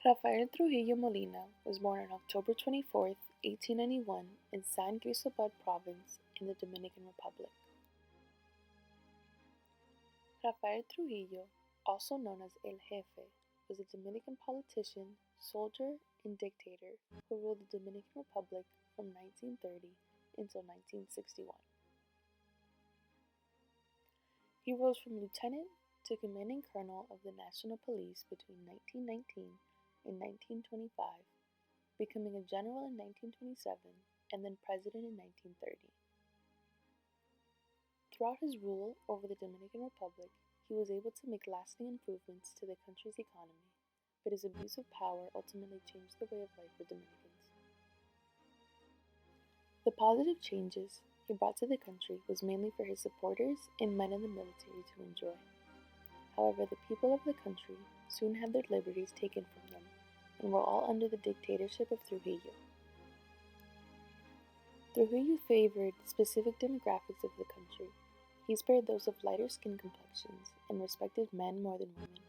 Rafael Trujillo Molina was born on October 24, 1891, in San Cristobal Province in the Dominican Republic. Rafael Trujillo, also known as El Jefe, was a Dominican politician, soldier, and dictator who ruled the Dominican Republic from 1930 until 1961. He rose from lieutenant to commanding colonel of the National Police between 1919 and 1925, becoming a general in 1927 and then president in 1930. Throughout his rule over the Dominican Republic, he was able to make lasting improvements to the country's economy, but his abuse of power ultimately changed the way of life for Dominicans. The positive changes he brought to the country was mainly for his supporters and men in the military to enjoy. However, the people of the country soon had their liberties taken from them and were all under the dictatorship of Trujillo. Trujillo favored specific demographics of the country. He spared those of lighter skin complexions and respected men more than women.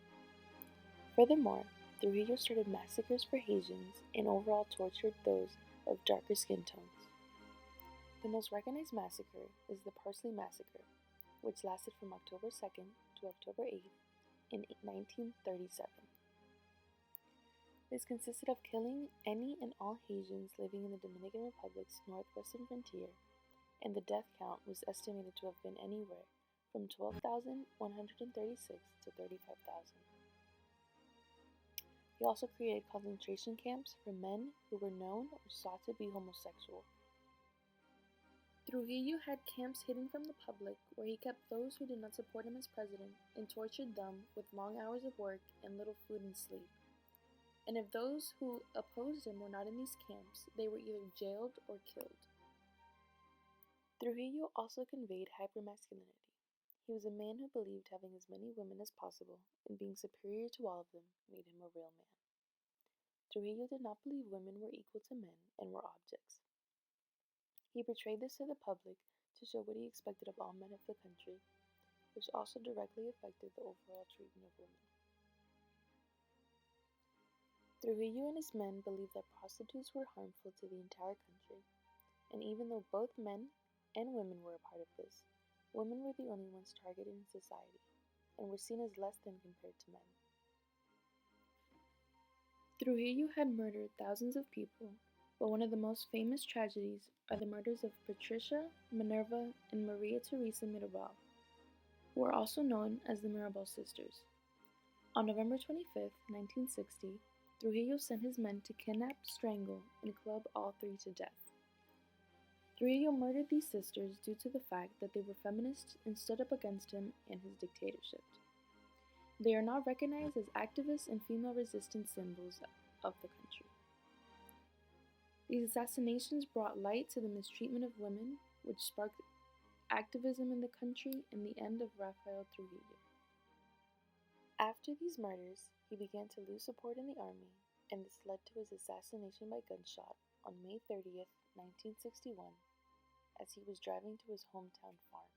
Furthermore, Trujillo started massacres for Haitians and overall tortured those of darker skin tones. The most recognized massacre is the Parsley Massacre, which lasted from October 2nd to October 8th in 1937. This consisted of killing any and all Haitians living in the Dominican Republic's northwestern frontier, and the death count was estimated to have been anywhere from 12,136 to 35,000. He also created concentration camps for men who were known or sought to be homosexual. Trujillo had camps hidden from the public where he kept those who did not support him as president and tortured them with long hours of work and little food and sleep. And if those who opposed him were not in these camps, they were either jailed or killed. Trujillo also conveyed hypermasculinity. He was a man who believed having as many women as possible and being superior to all of them made him a real man. Trujillo did not believe women were equal to men and were objects. He portrayed this to the public to show what he expected of all men of the country, which also directly affected the overall treatment of women. Trujillo and his men believed that prostitutes were harmful to the entire country, and even though both men and women were a part of this, women were the only ones targeted in society and were seen as less than compared to men. Trujillo had murdered thousands of people, but one of the most famous tragedies are the murders of Patricia, Minerva, and Maria Teresa Mirabal, who are also known as the Mirabal sisters. On November 25, 1960, Trujillo sent his men to kidnap, strangle, and club all three to death. Trujillo murdered these sisters due to the fact that they were feminists and stood up against him and his dictatorship. They are now recognized as activists and female resistance symbols of the country. These assassinations brought light to the mistreatment of women, which sparked activism in the country and the end of Rafael Trujillo. After these murders, he began to lose support in the army, and this led to his assassination by gunshot on May 30th, 1961, as he was driving to his hometown farm.